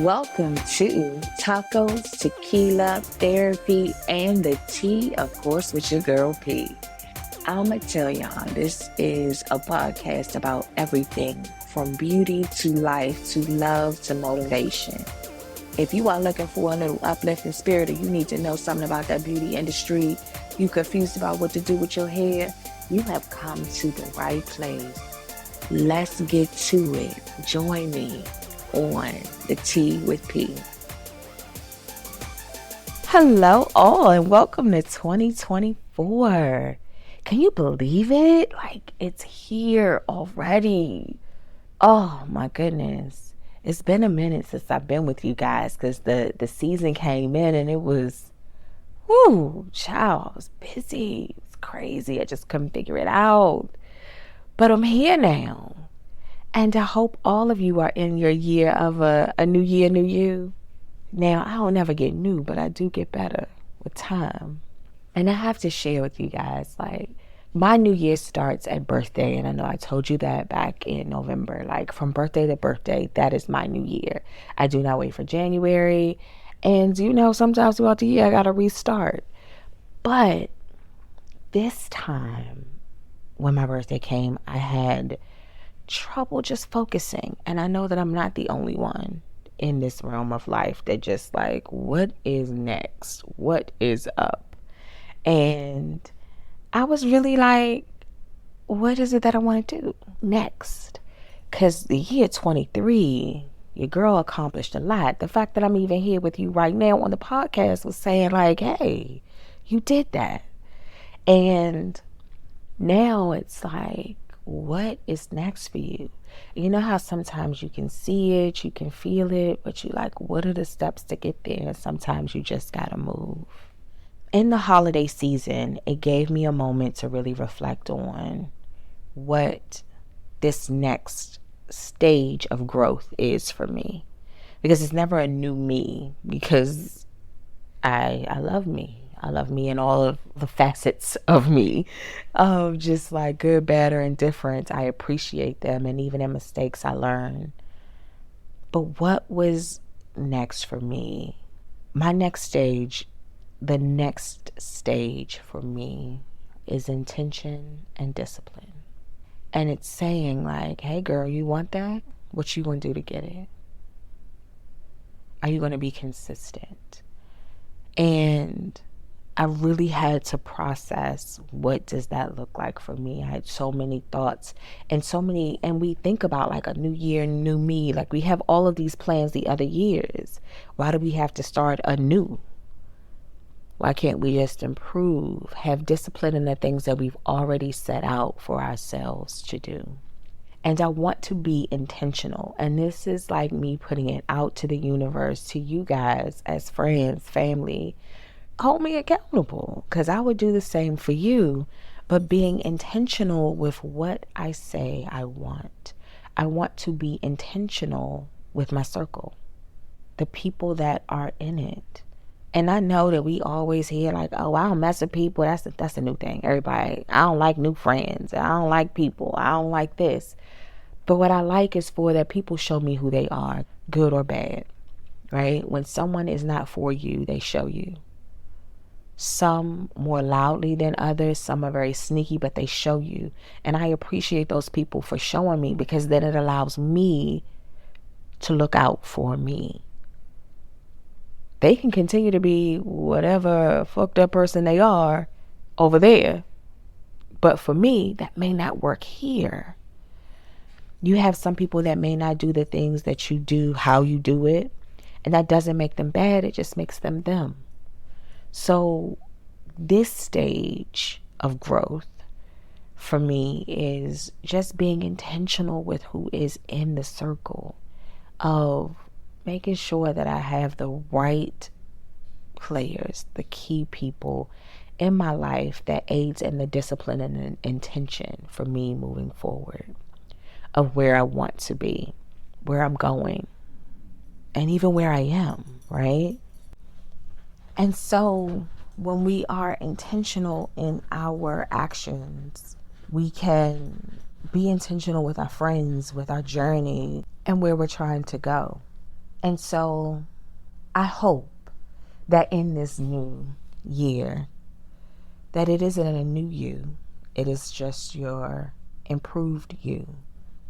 Welcome to Tacos, Tequila, Therapy, and the Tea, of course, with your girl P. I'ma tell y'all, this is a podcast about everything from beauty to life to love to motivation. If you are looking for a little uplifting spirit or you need to know something about that beauty industry, you confused about what to do with your hair, you have come to the right place. Let's get to it. Join me on the Tea with P. Hello all and welcome to 2024. Can you believe it? Like, it's here already. Oh my goodness. It's been a minute since I've been with you guys because the season came in and it was, child, I was busy. It was crazy. I just couldn't figure it out. But I'm here now. And I hope all of you are in your year of a new year, new you. Now, I don't never get new, but I do get better with time. And I have to share with you guys, like, my new year starts at birthday. And I know I told you that back in November. Like, from birthday to birthday, that is my new year. I do not wait for January. And, sometimes throughout the year, I got to restart. But this time, when my birthday came, I had trouble just focusing. And I know that I'm not the only one in this realm of life that just like, what is next? What is up? And I was really like, what is it that I want to do next? Because the year 23, your girl accomplished a lot. The fact that I'm even here with you right now on the podcast was saying like, hey, you did that. And now it's like, what is next for you? You know how sometimes you can see it, you can feel it, but you like, what are the steps to get there? And sometimes you just gotta move. In the holiday season, it gave me a moment to really reflect on what this next stage of growth is for me. Because it's never a new me, because I love me. I love me in all of the facets of me, just like good, bad, or indifferent. I appreciate them, and even in mistakes I learn. But what was next for me? My next stage, the next stage for me is intention and discipline. And it's saying like, hey girl, you want that? What you gonna do to get it? Are you gonna be consistent? And I really had to process, what does that look like for me? I had so many thoughts and we think about like a new year, new me. Like, we have all of these plans the other years. Why do we have to start anew? Why can't we just improve, have discipline in the things that we've already set out for ourselves to do? And I want to be intentional. And this is like me putting it out to the universe, to you guys as friends, family. Hold me accountable, because I would do the same for you, but being intentional with what I say I want. I want to be intentional with my circle, the people that are in it. And I know that we always hear like, oh, I don't mess with people. That's a new thing. Everybody, I don't like new friends. I don't like people. I don't like this. But what I like is for that people show me who they are, good or bad, right? When someone is not for you, they show you. Some more loudly than others, some are very sneaky, but they show you. And I appreciate those people for showing me, because then it allows me to look out for me. They can continue to be whatever fucked up person they are over there, but for me, that may not work here. You have some people that may not do the things that you do, how you do it, and that doesn't make them bad, it just makes them them. So this stage of growth for me is just being intentional with who is in the circle, of making sure that I have the right players, the key people in my life that aids in the discipline and intention for me moving forward, of where I want to be, where I'm going, and even where I am, right? And so when we are intentional in our actions, we can be intentional with our friends, with our journey, and where we're trying to go. And so I hope that in this new year, that it isn't a new you. It is just your improved you,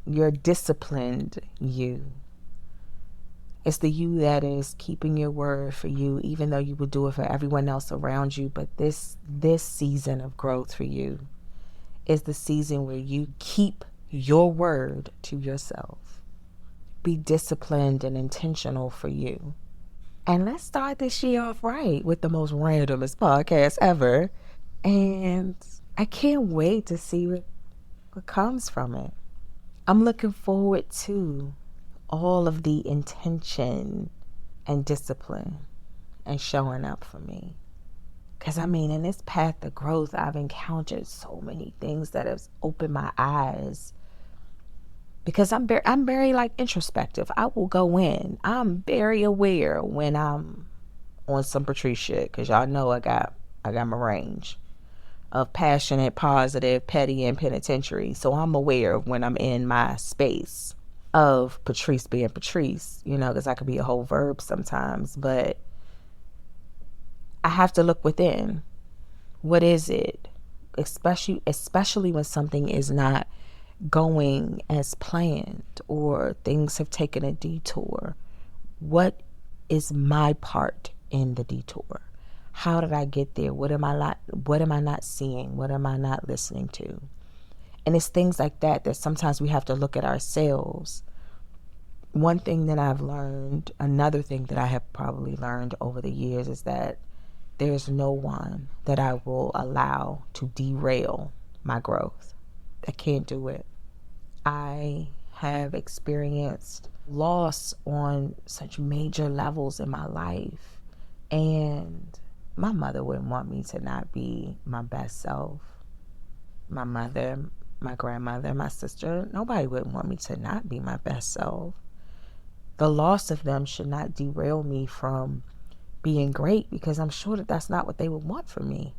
your disciplined you. It's the you that is keeping your word for you, even though you would do it for everyone else around you. But this season of growth for you is the season where you keep your word to yourself. Be disciplined and intentional for you. And let's start this year off right with the most randomest podcast ever. And I can't wait to see what comes from it. I'm looking forward to all of the intention and discipline and showing up for me. Because I mean, in this path of growth, I've encountered so many things that have opened my eyes. Because I'm very like introspective. I will go in. I'm very aware when I'm on some Patrice shit. Because y'all know I got my range of passionate, positive, petty, and penitentiary. So I'm aware of when I'm in my space of Patrice being Patrice, because I could be a whole verb sometimes, but I have to look within. What is it? Especially when something is not going as planned or things have taken a detour. What is my part in the detour? How did I get there? What am I not seeing? What am I not listening to? And it's things like that sometimes we have to look at ourselves. One thing that I've learned, another thing that I have probably learned over the years is that there's no one that I will allow to derail my growth. I can't do it. I have experienced loss on such major levels in my life. And my mother wouldn't want me to not be my best self. My mother, my grandmother, my sister, nobody would want me to not be my best self. The loss of them should not derail me from being great, because I'm sure that that's not what they would want for me.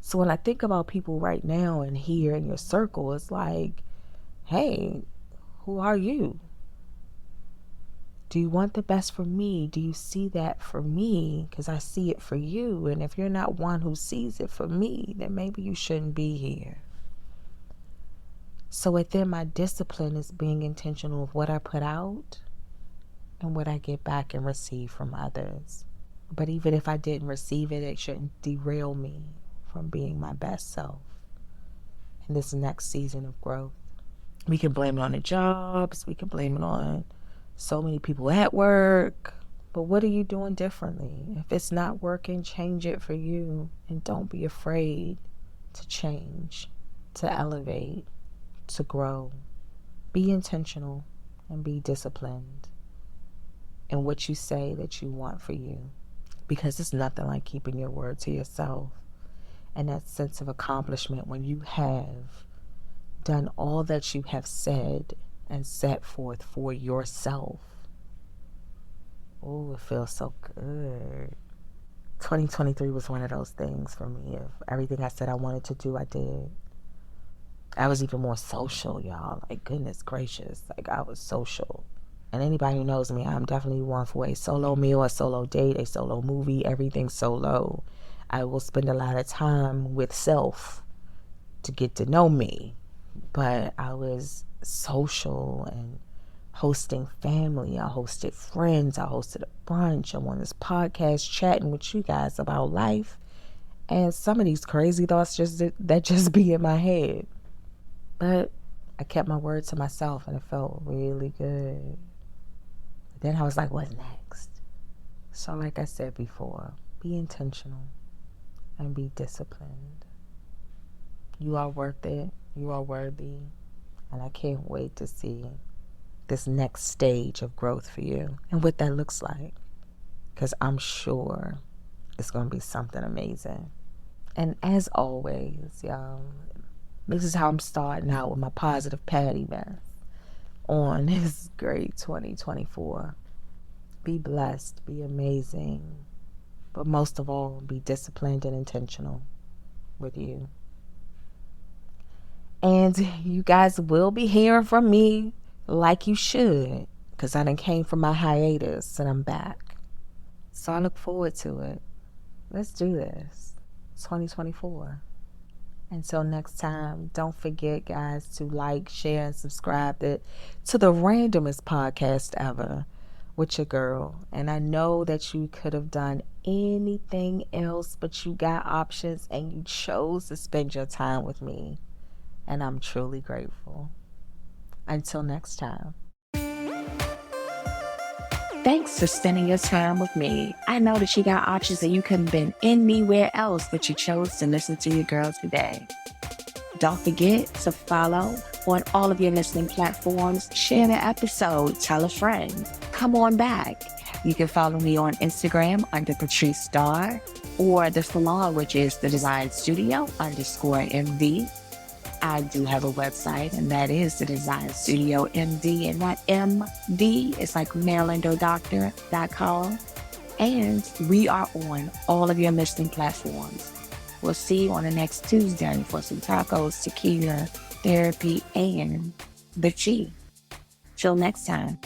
So when I think about people right now and here in your circle, it's like, hey, who are you? Do you want the best for me? Do you see that for me? Because I see it for you. And if you're not one who sees it for me, then maybe you shouldn't be here. So within my discipline is being intentional of what I put out and what I get back and receive from others. But even if I didn't receive it, it shouldn't derail me from being my best self in this next season of growth. We can blame it on the jobs. We can blame it on so many people at work. But what are you doing differently? If it's not working, change it for you. And don't be afraid to change, to elevate, to grow. Be intentional and be disciplined in what you say that you want for you. Because it's nothing like keeping your word to yourself. And that sense of accomplishment when you have done all that you have said and set forth for yourself. Oh, it feels so good. 2023 was one of those things for me. Of everything I said I wanted to do, I did. I was even more social, y'all. Like, goodness gracious. Like, I was social. And anybody who knows me, I'm definitely one for a solo meal, a solo date, a solo movie, everything solo. I will spend a lot of time with self to get to know me. But I was social and hosting family. I hosted friends. I hosted a brunch. I'm on this podcast chatting with you guys about life. And some of these crazy thoughts that just be in my head. But I kept my word to myself and it felt really good. But then I was like, what's next? So like I said before, be intentional and be disciplined. You are worth it. You are worthy. And I can't wait to see this next stage of growth for you and what that looks like. Because I'm sure it's going to be something amazing. And as always, y'all, this is how I'm starting out with my positive patty mess on this great 2024. Be blessed, be amazing, but most of all, be disciplined and intentional with you. And you guys will be hearing from me like you should. because I done came from my hiatus and I'm back. So I look forward to it. Let's do this. 2024. Until next time, don't forget, guys, to like, share, and subscribe to the randomest podcast ever with your girl. And I know that you could have done anything else, but you got options and you chose to spend your time with me. And I'm truly grateful. Until next time. Thanks for spending your time with me. I know that you got options and you couldn't have been anywhere else, but you chose to listen to your girl today. Don't forget to follow on all of your listening platforms. Share the episode. Tell a friend. Come on back. You can follow me on Instagram under Patrice Star, or the salon, which is the Design Studio _MD. I do have a website, and that is the Design Studio MD, and that MD is like MarylandODoctor.com. And we are on all of your listening platforms. We'll see you on the next Tuesday for some tacos, tequila, therapy, and the tea. Till next time.